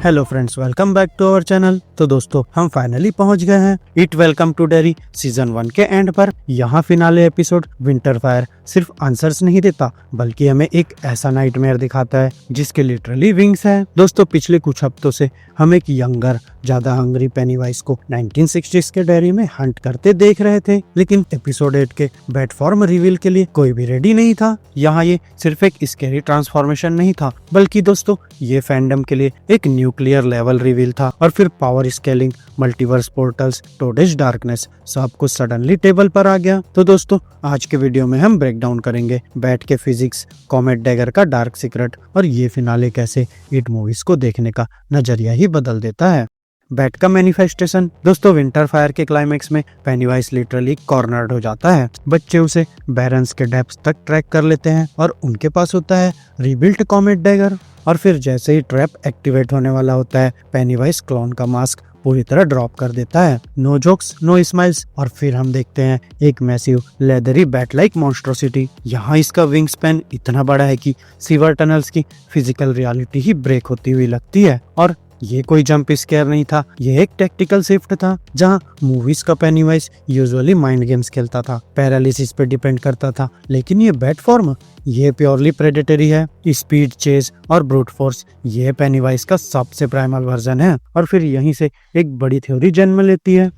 Hello friends, welcome back to our channel. तो दोस्तों, हम फाइनली पहुंच गए हैं It Welcome to Derry season 1 के एंड पर। यहाँ फिनाले एपिसोड विंटर फायर सिर्फ आंसर्स नहीं देता, बल्कि हमें एक ऐसा नाइटमेयर दिखाता है जिसके लिटरली विंग्स है। दोस्तों, पिछले कुछ हफ्तों से हम एक यंगर, ज्यादा हंग्री पेनीवाइज को 1960s के डेयरी में हंट करते देख रहे थे, लेकिन एपिसोड 8 के बैट फॉर्म रिवील के लिए कोई भी रेडी नहीं था। यहाँ ये सिर्फ एक स्कैरी ट्रांसफॉर्मेशन नहीं था, बल्कि दोस्तों ये फैंडम के लिए एक न्यूक्लियर लेवल रिवील था। और फिर पावर स्केलिंग, मल्टीवर्स पोर्टल्स, टोडेज डार्कनेस, सब कुछ सडनली टेबल पर आ गया। तो दोस्तों, आज के वीडियो में हम ब्रेक डाउन करेंगे बैट के फिजिक्स, कॉमेट डैगर का डार्क सीक्रेट और ये फिनाले कैसे इट मूवीज को देखने का नजरिया ही बदल देता है। बैट का मैनिफेस्टेशन। दोस्तों, विंटर फायर के क्लाइमेक्स में पेनीवाइज लिटरली कॉर्नर्ड हो जाता है। बच्चे उसे बैरन्स के डेप्थ्स तक ट्रैक कर लेते हैं और उनके पास होता है रीबिल्ट कॉमेट डैगर। और फिर जैसे ही ट्रैप एक्टिवेट होने वाला होता है, पेनीवाइज क्लोन का मास्क पूरी तरह ड्रॉप कर देता है। No jokes, no smiles. और फिर हम देखते हैं एक massive leathery bat like monstrosity. यहाँ इसका विंग स्पैन इतना बड़ा है कि सीवर टनल्स की फिजिकल रियलिटी ही ब्रेक होती हुई लगती है। और ये कोई जंप स्केयर नहीं था, ये एक टैक्टिकल शिफ्ट था। जहाँ मूवीज का पेनीवाइज यूजुअली माइंड गेम्स खेलता था, पैरालिसिस पे डिपेंड करता था, लेकिन ये बैट फॉर्म ये प्योरली प्रेडेटरी है। स्पीड, चेज और ब्रूट फोर्स ये पेनीवाइज का सबसे प्राइमल वर्जन है। और फिर यहीं से एक बड़ी थ्योरी जन्म लेती है,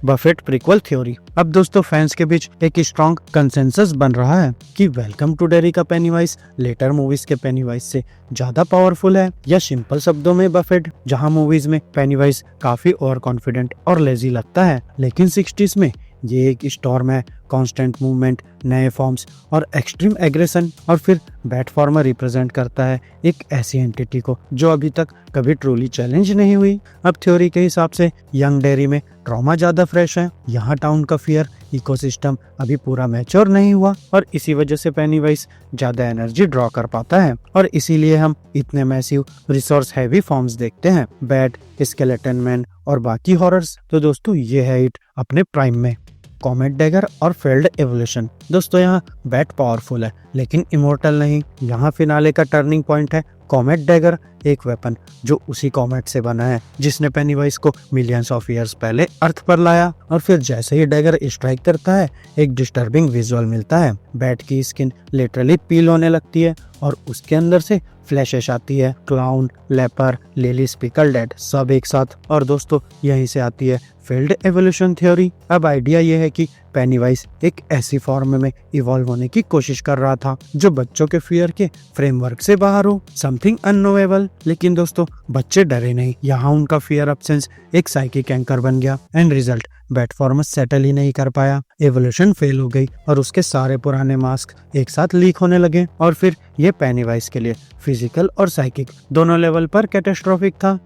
बफेट प्रीक्वल थ्योरी। अब दोस्तों, फैंस के बीच एक स्ट्रॉन्ग कंसेंसस बन रहा है कि वेलकम टू डेरी का पेनीवाइज लेटर मूवीज के पेनीवाइज से ज्यादा पावरफुल है, या सिंपल शब्दों में बफेट। जहां मूवीज में पेनीवाइज काफी ओवर कॉन्फिडेंट और लेजी लगता है, लेकिन 60s में ये एक स्टॉर्म है, कांस्टेंट मूवमेंट, नए फॉर्म्स और एक्सट्रीम एग्रेशन। और फिर बैट फॉर्मर रिप्रेजेंट करता है एक ऐसी एंटिटी को जो अभी तक कभी ट्रूली चैलेंज नहीं हुई। अब थ्योरी के हिसाब से यंग डेरी में ट्रॉमा ज्यादा फ्रेश है, यहाँ टाउन का फियर इकोसिस्टम अभी पूरा मैच्योर नहीं हुआ, और इसी वजह से पेनीवाइज ज्यादा एनर्जी ड्रॉ कर पाता है। और इसीलिए हम इतने मैसिव रिसोर्स हैवी फॉर्म्स देखते हैं, बैट, स्केलेटन मैन और बाकी हॉरर्स। तो दोस्तों, ये है इट अपने प्राइम में, कॉमेट डैगर और फेल्ड एवोल्यूशन। दोस्तों, यहाँ बैट पावरफुल है लेकिन इमोर्टल नहीं। यहाँ फिनाले का टर्निंग पॉइंट है कॉमेट डैगर, एक वेपन जो उसी कॉमेट से बना है जिसने पेनीवाइज को मिलियंस ऑफ ईयर्स पहले अर्थ पर लाया। और फिर जैसे ही डैगर स्ट्राइक करता है, एक डिस्टर्बिंग विजुअल मिलता है। बैट की स्किन लिटरली पील होने लगती है और उसके अंदर से फ्लैशेस आती है, क्लाउन, लेपर, लिली स्पिकल डेड सब एक साथ। और दोस्तों, यहीं से आती है फेल्ड एवोल्यूशन थ्योरी। अब आइडिया यह है कि पेनीवाइज एक ऐसी फॉर्म में इवॉल्व होने की कोशिश कर रहा था जो बच्चों के फियर के फ्रेमवर्क से बाहर हो, समथिंग अननोवेबल। लेकिन दोस्तों, बच्चे डरे नहीं। यहाँ उनका फियर एब्सेंस एक साइकिक एंकर बन गया। End result, bat form settle ही नहीं कर पाया, एवोल्यूशन फेल हो गई और उसके सारे पुराने मास्क एक साथ लीक होने लगे। और फिर ये पेनीवाइज के लिए फिजिकल और साइकिक दोनों लेवल पर कैटास्ट्रोफिक था।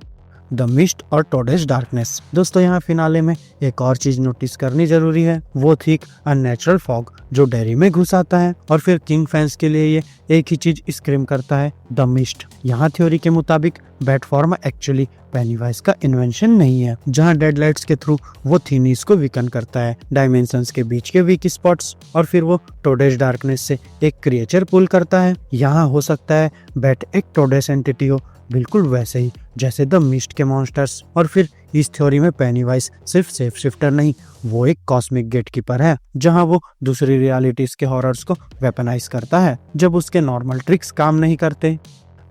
द मिस्ट और टोडेज डार्कनेस। दोस्तों, यहाँ फिनाले में एक और चीज नोटिस करनी जरूरी है, वो थिक अननेचुरल फॉग जो डेरी में घुस आता है। और फिर किंग फैंस के लिए ये एक ही चीज स्क्रीम करता है, द मिस्ट। यहाँ थ्योरी के मुताबिक बैट फॉर्म एक्चुअली पेनीवाइज का इन्वेंशन नहीं है, जहाँ डेडलाइट्स के थ्रू वो थीनीस को वीकन करता है, डायमेंशंस के बीच के वीक स्पॉट्स। और फिर वो टोडेज डार्कनेस से एक क्रिएचर पुल करता है। यहाँ हो सकता है बैट एक टोडेज एंटिटी हो, बिल्कुल वैसे ही जैसे द मिस्ट के मॉन्स्टर्स। और फिर इस थ्योरी में पेनीवाइज सिर्फ सेफ शिफ्टर नहीं, वो एक कॉस्मिक गेटकीपर है, जहां वो दूसरी रियलिटीज के हॉरर्स को वेपनाइज करता है जब उसके नॉर्मल ट्रिक्स काम नहीं करते।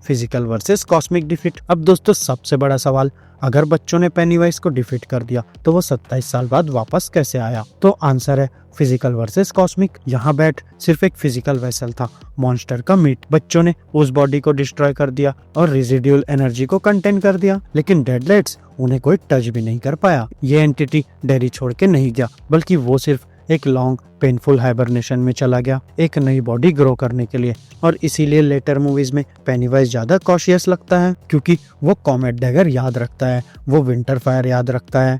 Physical versus cosmic defeat. अब दोस्तों, सबसे बड़ा सवाल, अगर बच्चों ने पेनीवाइज को डिफीट कर दिया तो वो 27 साल बाद वापस कैसे आया? तो आंसर है फिजिकल वर्सेस कॉस्मिक। यहाँ बैट सिर्फ एक फिजिकल वेसल था, मॉन्स्टर का मीट। बच्चों ने उस बॉडी को डिस्ट्रॉय कर दिया और रेजिडुअल एनर्जी को कंटेन कर दिया, लेकिन डेडलाइट्स उन्हें कोई टच भी नहीं कर पाया। ये एंटिटी डेरी छोड़ के नहीं गया, बल्कि वो सिर्फ एक लॉन्ग पेनफुल हाइबरनेशन में चला गया, एक नई बॉडी ग्रो करने के लिए। और इसीलिए लेटर मूवीज में पेनीवाइज ज्यादा कॉशियस लगता है, क्योंकि वो कॉमेट डैगर याद रखता है, वो विंटर फायर याद रखता है।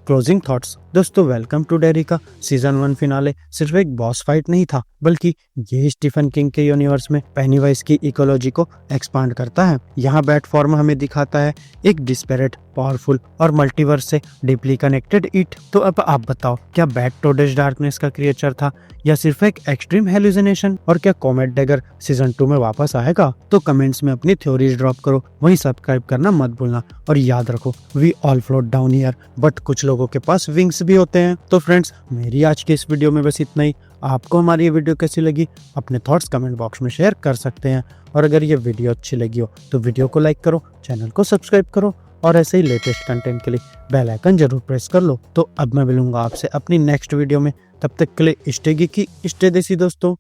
Closing thoughts. दोस्तों वेलकम टू डेरी का सीजन 1 फिनाले सिर्फ एक बॉस फाइट नहीं था, बल्कि ये स्टीफन किंग के यूनिवर्स में पेनीवाइज की इकोलॉजी को एक्सपांड करता है। यहाँ बैट फॉर्म हमें दिखाता है एक डिस्पेरेट, पावरफुल और मल्टीवर्स से डीपली कनेक्टेड इट। तो अब आप बताओ, क्या बैट टोडेज डार्कनेस का क्रिएचर था या सिर्फ एक एक्सट्रीम हेलुसिनेशन? और क्या कॉमेट डैगर सीजन 2 में वापस आएगा? तो कमेंट्स में अपनी थ्योरीज ड्रॉप करो, वहीं सब्सक्राइब करना मत भूलना। और याद रखो, we all float down here, but कुछ लोगों के पास विंग्स भी होते हैं। तो फ्रेंड्स, मेरी आज की इस वीडियो में बस इतना ही। आपको हमारी ये वीडियो कैसी लगी, अपने थॉट्स कमेंट बॉक्स में शेयर कर सकते हैं। और अगर ये वीडियो अच्छी लगी हो तो वीडियो को लाइक करो, चैनल को सब्सक्राइब करो और ऐसे ही लेटेस्ट कंटेंट के लिए बेल आइकन जरूर प्रेस कर लो। तो अब मैं मिलूंगा आपसे अपनी नेक्स्ट वीडियो में, तब तक के लिए स्टे गीकी, स्टे देसी दोस्तों।